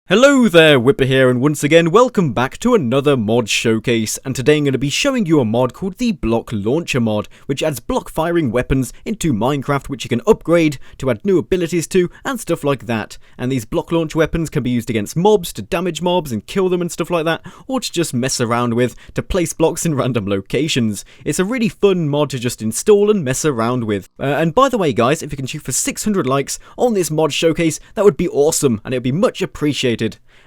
Hello there, Wipper here, and once again welcome back to another mod showcase, and today I'm going to be showing you a mod called the Block Launcher mod, which adds block firing weapons into Minecraft which you can upgrade to add new abilities to and stuff like that. And these block launch weapons can be used against mobs to damage mobs and kill them and stuff like that, or to just mess around with to place blocks in random locations. It's a really fun mod to just install and mess around with. And by the way guys, if you can shoot for 600 likes on this mod showcase, that would be awesome and it would be much appreciated.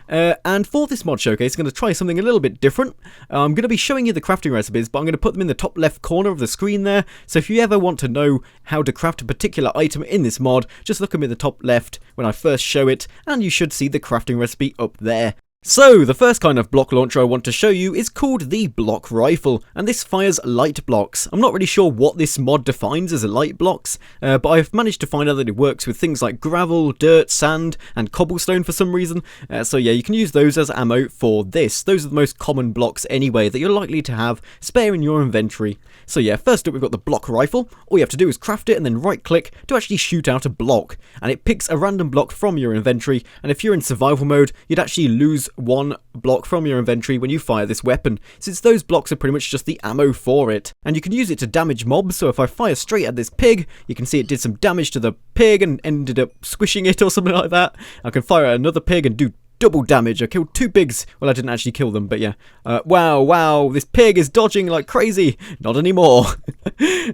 And for this mod showcase, I'm going to try something a little bit different. I'm going to be showing you the crafting recipes, but I'm going to put them in the top left corner of the screen there. So if you ever want to know how to craft a particular item in this mod, just look at me in the top left when I first show it, and you should see the crafting recipe up there. So, the first kind of block launcher I want to show you is called the block rifle, and this fires light blocks. I'm not really sure what this mod defines as light blocks, but I've managed to find out that it works with things like gravel, dirt, sand, and cobblestone for some reason. So yeah, you can use those as ammo for this. Those are the most common blocks anyway that you're likely to have spare in your inventory. So yeah, first up we've got the block rifle. All you have to do is craft it and then right click to actually shoot out a block, and it picks a random block from your inventory, and if you're in survival mode, you'd actually lose one block from your inventory when you fire this weapon, since those blocks are pretty much just the ammo for it. And you can use it to damage mobs, so if I fire straight at this pig, you can see it did some damage to the pig and ended up squishing it or something like that. I can fire at another pig and do double damage. I killed two pigs. Well, I didn't actually kill them, but yeah. Wow, this pig is dodging like crazy. Not anymore.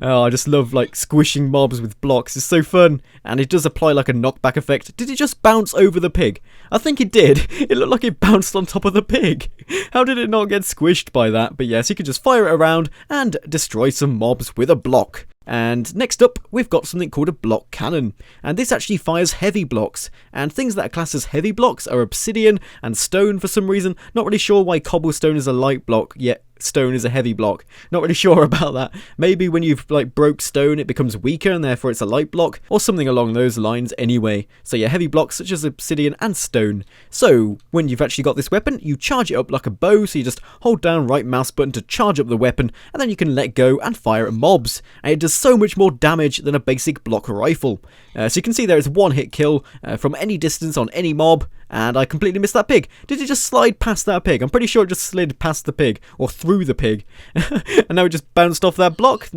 Oh, I just love like squishing mobs with blocks. It's so fun. And it does apply like a knockback effect. Did it just bounce over the pig? I think it did. It looked like it bounced on top of the pig. How did it not get squished by that? But yes, you can just fire it around and destroy some mobs with a block. And next up, we've got something called a block cannon, and this actually fires heavy blocks, and things that are classed as heavy blocks are obsidian and stone for some reason. Not really sure why cobblestone is a light block, yet stone is a heavy block. Not really sure about that. Maybe when you've like broke stone it becomes weaker and therefore it's a light block, or something along those lines anyway. So yeah, heavy blocks such as obsidian and stone. So when you've actually got this weapon, you charge it up like a bow, so you just hold down right mouse button to charge up the weapon, and then you can let go and fire at mobs, and it does so much more damage than a basic block rifle. So you can see there is one hit kill from any distance on any mob, and I completely missed that pig. Did it just slide past that pig? I'm pretty sure it just slid past the pig, or through the pig, and now it just bounced off that block.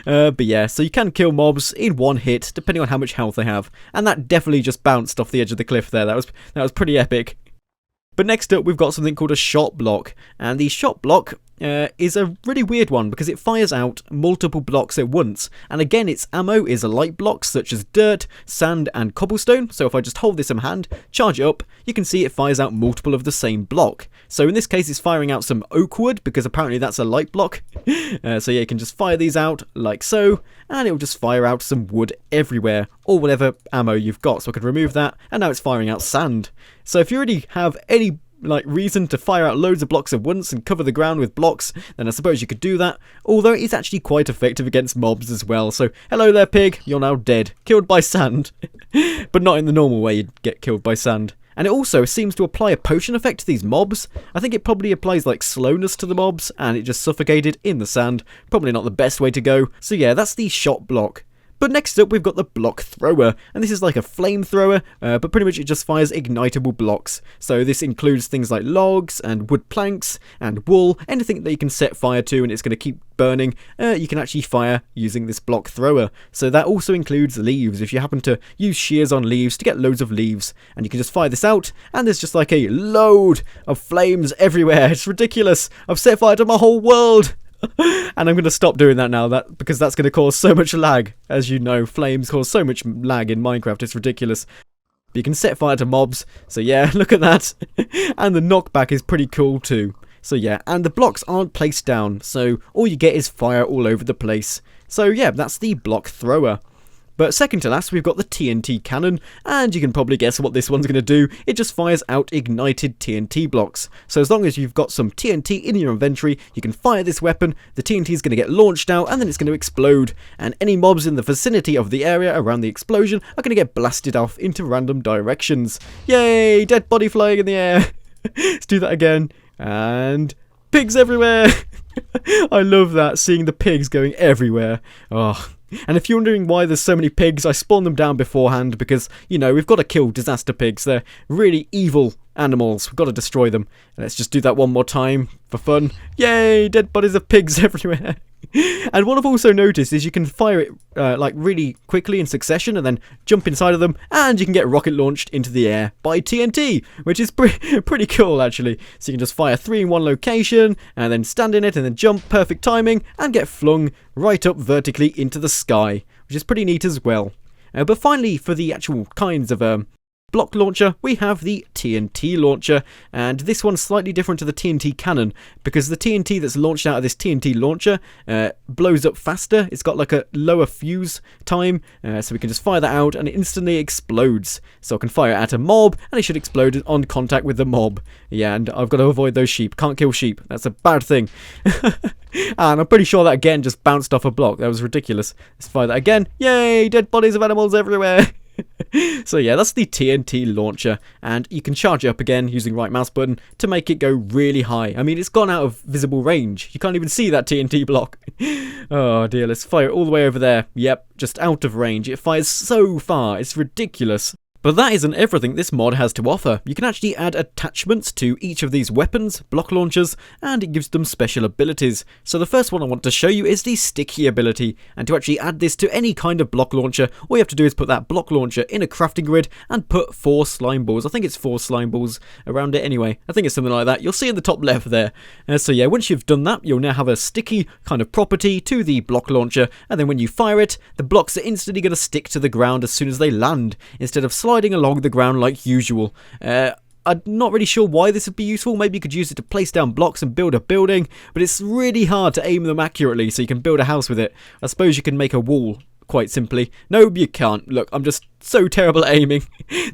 But yeah, so you can kill mobs in one hit depending on how much health they have, and that definitely just bounced off the edge of the cliff there. That was pretty epic. But next up we've got something called a shot block, and the shot block is a really weird one because it fires out multiple blocks at once, and again its ammo is light blocks such as dirt, sand and cobblestone. So if I just hold this in my hand, charge it up, you can see it fires out multiple of the same block. So in this case it's firing out some oak wood because apparently that's a light block. So yeah, you can just fire these out like so, and it will just fire out some wood everywhere, or whatever ammo you've got. So I could remove that, and now it's firing out sand. So if you already have any reason to fire out loads of blocks at once and cover the ground with blocks, then I suppose you could do that, although it's actually quite effective against mobs as well. So hello there pig, you're now dead, killed by sand. But not in the normal way you'd get killed by sand. And it also seems to apply a potion effect to these mobs. I think it probably applies like slowness to the mobs, and it just suffocated in the sand. Probably not the best way to go. So yeah, that's the shot block. But next up we've got the block thrower, and this is like a flamethrower, but pretty much it just fires ignitable blocks. So this includes things like logs and wood planks and wool, anything that you can set fire to and it's going to keep burning, you can actually fire using this block thrower. So that also includes leaves, if you happen to use shears on leaves to get loads of leaves, and you can just fire this out and there's just like a load of flames everywhere. It's ridiculous. I've set fire to my whole world. And I'm going to stop doing that now, because that's going to cause so much lag. As you know, flames cause so much lag in Minecraft, it's ridiculous. But you can set fire to mobs, so yeah, look at that. And the knockback is pretty cool too. So yeah, and the blocks aren't placed down, so all you get is fire all over the place. So yeah, that's the block thrower. But second to last, we've got the TNT cannon, and you can probably guess what this one's going to do. It just fires out ignited TNT blocks. So as long as you've got some TNT in your inventory, you can fire this weapon, the TNT is going to get launched out, and then it's going to explode. And any mobs in the vicinity of the area around the explosion are going to get blasted off into random directions. Yay! Dead body flying in the air! Let's do that again. And pigs everywhere! I love that, seeing the pigs going everywhere. Oh, And if you're wondering why there's so many pigs, I spawned them down beforehand because, you know, we've got to kill disaster pigs. They're really evil animals. We've got to destroy them. Let's just do that one more time for fun. Yay! Dead bodies of pigs everywhere. And what I've also noticed is you can fire it like really quickly in succession and then jump inside of them, and you can get rocket launched into the air by TNT, which is pretty cool actually. So you can just fire 3 in one location and then stand in it and then jump, perfect timing, and get flung right up vertically into the sky, which is pretty neat as well. But finally, for the actual kinds of block launcher, we have the TNT launcher, and this one's slightly different to the TNT cannon because the TNT that's launched out of this TNT launcher blows up faster. It's got like a lower fuse time, so we can just fire that out and it instantly explodes. So I can fire it at a mob and it should explode on contact with the mob. Yeah, and I've got to avoid those sheep. Can't kill sheep. That's a bad thing. And I'm pretty sure that again just bounced off a block. That was ridiculous. Let's fire that again. Yay! Dead bodies of animals everywhere. So yeah, that's the TNT launcher, and you can charge it up again using right mouse button to make it go really high. I mean, it's gone out of visible range. You can't even see that TNT block. Oh dear, let's fire it all the way over there. Yep, just out of range. It fires so far, it's ridiculous. But that isn't everything this mod has to offer. You can actually add attachments to each of these weapons, block launchers, and it gives them special abilities. So the first one I want to show you is the sticky ability, and to actually add this to any kind of block launcher, all you have to do is put that block launcher in a crafting grid and put 4 slime balls. I think it's 4 slime balls around it anyway. I think it's something like that. You'll see in the top left there. So yeah, once you've done that, you'll now have a sticky kind of property to the block launcher, and then when you fire it, the blocks are instantly going to stick to the ground as soon as they land, instead of sliding along the ground like usual. I'm not really sure why this would be useful. Maybe you could use it to place down blocks and build a building, but it's really hard to aim them accurately so you can build a house with it. I suppose you can make a wall quite simply. No, you can't. Look, I'm just so terrible at aiming.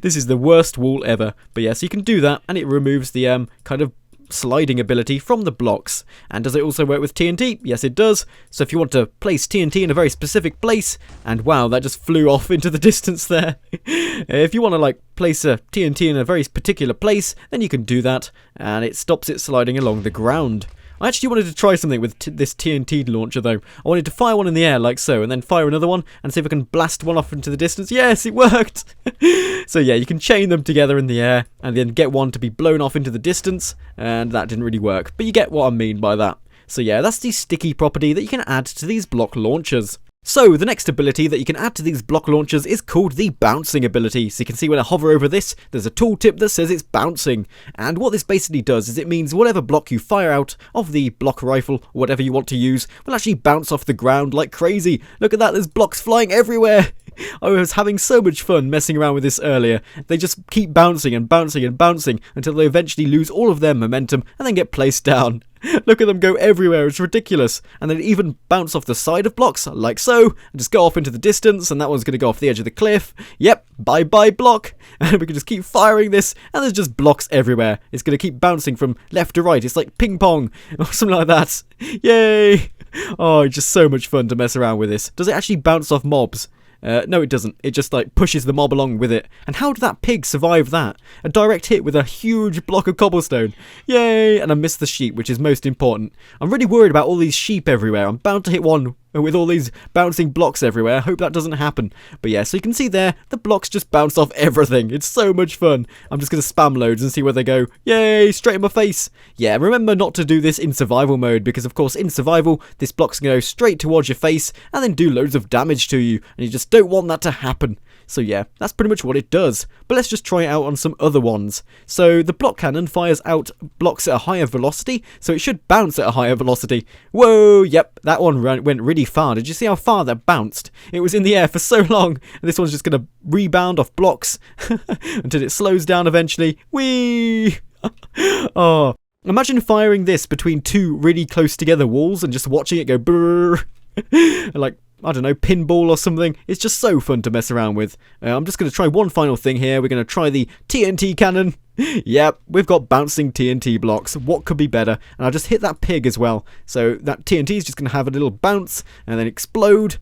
This is the worst wall ever. But yeah, so you can do that, and it removes the kind of sliding ability from the blocks. And does it also work with TNT? Yes, it does. So if you want to place TNT in a very specific place, and wow, that just flew off into the distance there. If you want to like place a TNT in a very particular place, then you can do that, and it stops it sliding along the ground. I actually wanted to try something with this TNT launcher though. I wanted to fire one in the air like so, and then fire another one and see if I can blast one off into the distance. Yes, it worked! So yeah, you can chain them together in the air and then get one to be blown off into the distance, and that didn't really work. But you get what I mean by that. So yeah, that's the sticky property that you can add to these block launchers. So the next ability that you can add to these block launchers is called the bouncing ability. So you can see when I hover over this, there's a tooltip that says it's bouncing. And what this basically does is it means whatever block you fire out of the block rifle, or whatever you want to use, will actually bounce off the ground like crazy. Look at that, there's blocks flying everywhere. I was having so much fun messing around with this earlier. They just keep bouncing and bouncing and bouncing until they eventually lose all of their momentum and then get placed down. Look at them go everywhere, it's ridiculous. And then even bounce off the side of blocks, like so, and just go off into the distance, and that one's going to go off the edge of the cliff. Yep, bye-bye block. And we can just keep firing this, and there's just blocks everywhere. It's going to keep bouncing from left to right. It's like ping pong, or something like that. Yay! Oh, it's just so much fun to mess around with this. Does it actually bounce off mobs? No, it doesn't. It just like pushes the mob along with it. And how did that pig survive that? A direct hit with a huge block of cobblestone. Yay! And I missed the sheep, which is most important. I'm really worried about all these sheep everywhere. I'm bound to hit one with all these bouncing blocks everywhere. I hope that doesn't happen. But yeah, so you can see there, the blocks just bounce off everything. It's so much fun. I'm just going to spam loads and see where they go. Yay, straight in my face. Yeah, remember not to do this in survival mode, because of course in survival, this block's going to go straight towards your face and then do loads of damage to you. And you just don't want that to happen. So yeah, that's pretty much what it does. But let's just try it out on some other ones. So the block cannon fires out blocks at a higher velocity, so it should bounce at a higher velocity. Whoa, yep, that one went really far. Did you see how far that bounced? It was in the air for so long, and this one's just going to rebound off blocks until it slows down eventually. Whee! Oh, imagine firing this between 2 really close together walls and just watching it go brrr. Like, I don't know, pinball or something. It's just so fun to mess around with. I'm just going to try one final thing here. We're going to try the TNT cannon. Yep, we've got bouncing TNT blocks. What could be better? And I'll just hit that pig as well. So that TNT is just going to have a little bounce and then explode.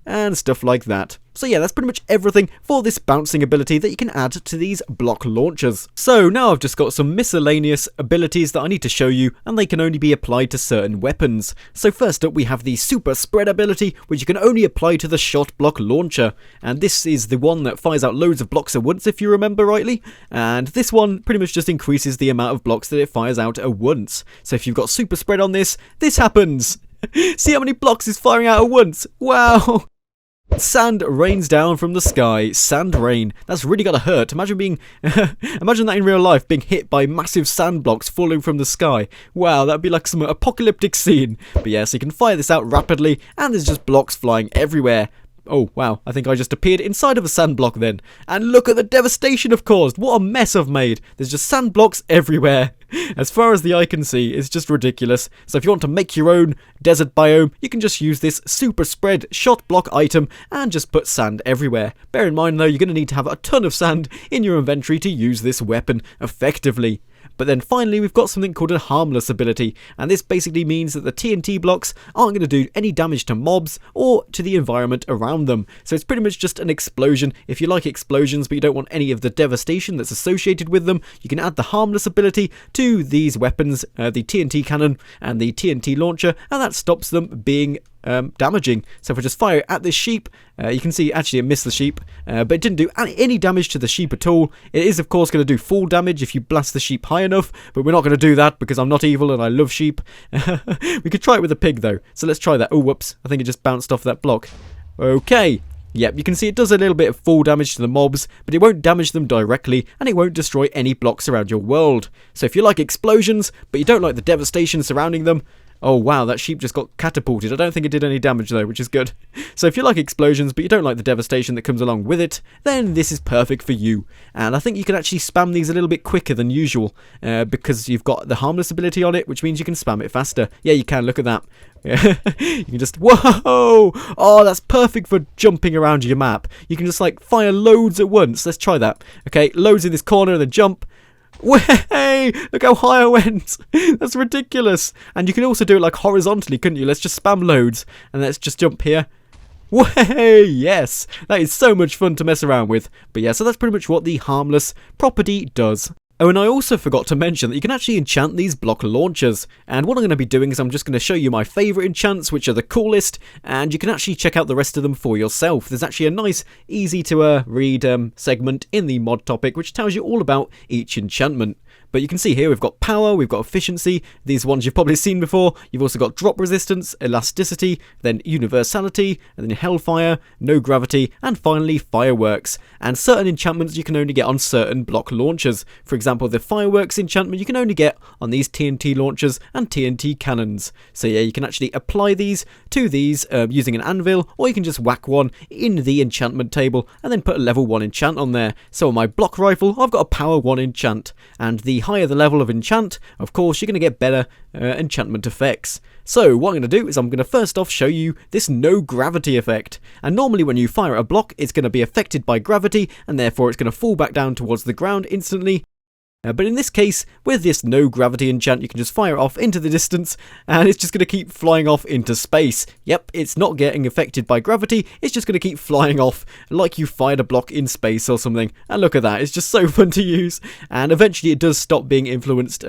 and stuff like that. So yeah, that's pretty much everything for this bouncing ability that you can add to these block launchers. So now I've just got some miscellaneous abilities that I need to show you, and they can only be applied to certain weapons. So first up we have the super spread ability, which you can only apply to the shot block launcher, and this is the one that fires out loads of blocks at once, if you remember rightly, and this one pretty much just increases the amount of blocks that it fires out at once. So if you've got super spread on this happens. See how many blocks is firing out at once? Wow! Sand rains down from the sky. Sand rain. That's really gotta hurt. Imagine being imagine that in real life, being hit by massive sand blocks falling from the sky. Wow, that'd be like some apocalyptic scene. But yeah, so you can fire this out rapidly, and there's just blocks flying everywhere. Oh, wow, I think I just appeared inside of a sand block then. And look at the devastation I've caused. What a mess I've made. There's just sand blocks everywhere. As far as the eye can see, it's just ridiculous. So if you want to make your own desert biome, you can just use this super spread shot block item and just put sand everywhere. Bear in mind though, you're going to need to have a ton of sand in your inventory to use this weapon effectively. But then finally we've got something called a Harmless ability, and this basically means that the TNT blocks aren't going to do any damage to mobs or to the environment around them. So it's pretty much just an explosion. If you like explosions but you don't want any of the devastation that's associated with them, you can add the Harmless ability to these weapons, the TNT cannon and the TNT launcher, and that stops them being damaging. So if I just fire at this sheep, you can see actually it missed the sheep, but it didn't do any damage to the sheep at all. It is of course going to do full damage if you blast the sheep high enough, but we're not going to do that because I'm not evil and I love sheep. We could try it with a pig though, so let's try that. Oh whoops, I think it just bounced off that block. Okay. Yep, you can see it does a little bit of full damage to the mobs, but it won't damage them directly, and it won't destroy any blocks around your world. So if you like explosions, but you don't like the devastation surrounding them, oh wow, that sheep just got catapulted. I don't think it did any damage though, which is good. So if you like explosions, but you don't like the devastation that comes along with it, then this is perfect for you. And I think you can actually spam these a little bit quicker than usual, because you've got the Harmless ability on it, which means you can spam it faster. Yeah, you can, look at that. You can just, whoa! Oh, that's perfect for jumping around your map. You can just like fire loads at once. Let's try that. Okay, loads in this corner and then jump. Way! Look how high I went. That's ridiculous. And you can also do it like horizontally, couldn't you? Let's just spam loads and let's just jump here. Way! Yes! That is so much fun to mess around with. But yeah, so that's pretty much what the Harmless property does. Oh, and I also forgot to mention that you can actually enchant these block launchers, and what I'm going to be doing is I'm just going to show you my favourite enchants, which are the coolest, and you can actually check out the rest of them for yourself. There's actually a nice, easy to read segment in the mod topic, which tells you all about each enchantment. But you can see here we've got power, we've got efficiency, these ones you've probably seen before. You've also got drop resistance, elasticity, then universality, and then hellfire, no gravity, and finally fireworks. And certain enchantments you can only get on certain block launchers. For example, the fireworks enchantment you can only get on these TNT launchers and TNT cannons. So yeah, you can actually apply these to these using an anvil, or you can just whack one in the enchantment table and then put a level 1 enchant on there. So on my block rifle, I've got a power 1 enchant, and the higher the level of enchant, of course, you're going to get better enchantment effects. So what I'm going to do is I'm going to first off show you this no gravity effect. And normally when you fire at a block, it's going to be affected by gravity, and therefore it's going to fall back down towards the ground instantly. But in this case, with this no gravity enchant, you can just fire it off into the distance, and it's just going to keep flying off into space. Yep, it's not getting affected by gravity, it's just going to keep flying off like you fired a block in space or something. And look at that, it's just so fun to use. And eventually it does stop being influenced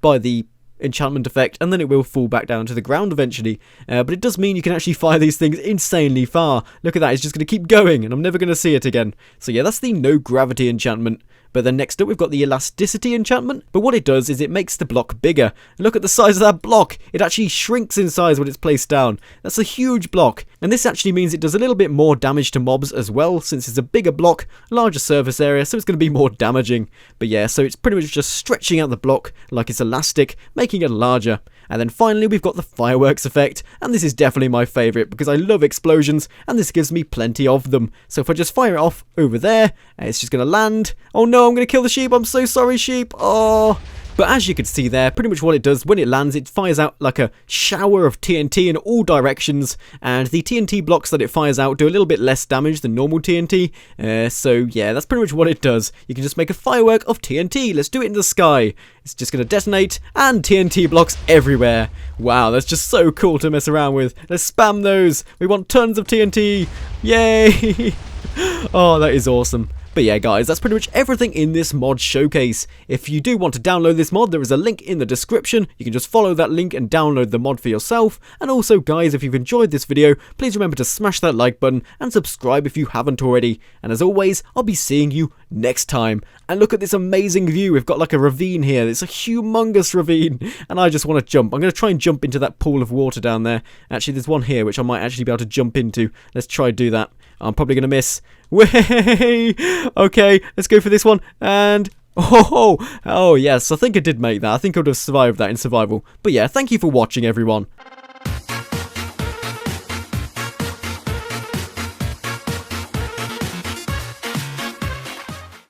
by the enchantment effect, and then it will fall back down to the ground eventually. But it does mean you can actually fire these things insanely far. Look at that, it's just going to keep going, and I'm never going to see it again. So yeah, that's the no gravity enchantment. But then next up we've got the elasticity enchantment, but what it does is it makes the block bigger. Look at the size of that block, it actually shrinks in size when it's placed down. That's a huge block, and this actually means it does a little bit more damage to mobs as well, since it's a bigger block, larger surface area, so it's going to be more damaging. But yeah, so it's pretty much just stretching out the block like it's elastic, making it larger. And then finally we've got the fireworks effect, and this is definitely my favourite because I love explosions and this gives me plenty of them. So if I just fire it off over there, it's just going to land. Oh no, I'm going to kill the sheep, I'm so sorry sheep. Oh, But as you can see there, pretty much what it does, when it lands, it fires out like a shower of TNT in all directions, and the TNT blocks that it fires out do a little bit less damage than normal TNT, so yeah, that's pretty much what it does. You can just make a firework of TNT. Let's do it in the sky. It's just going to detonate, and TNT blocks everywhere. Wow, that's just so cool to mess around with. Let's spam those. We want tons of TNT. Yay! Oh, that is awesome. But yeah, guys, that's pretty much everything in this mod showcase. If you do want to download this mod, there is a link in the description. You can just follow that link and download the mod for yourself. And also, guys, if you've enjoyed this video, please remember to smash that like button and subscribe if you haven't already. And as always, I'll be seeing you next time. And look at this amazing view. We've got like a ravine here. It's a humongous ravine. And I just want to jump. I'm going to try and jump into that pool of water down there. Actually, there's one here which I might actually be able to jump into. Let's try and do that. I'm probably going to miss. Way! Okay, let's go for this one. And oh yes, I think I did make that. I think I would have survived that in survival. But yeah, thank you for watching, everyone.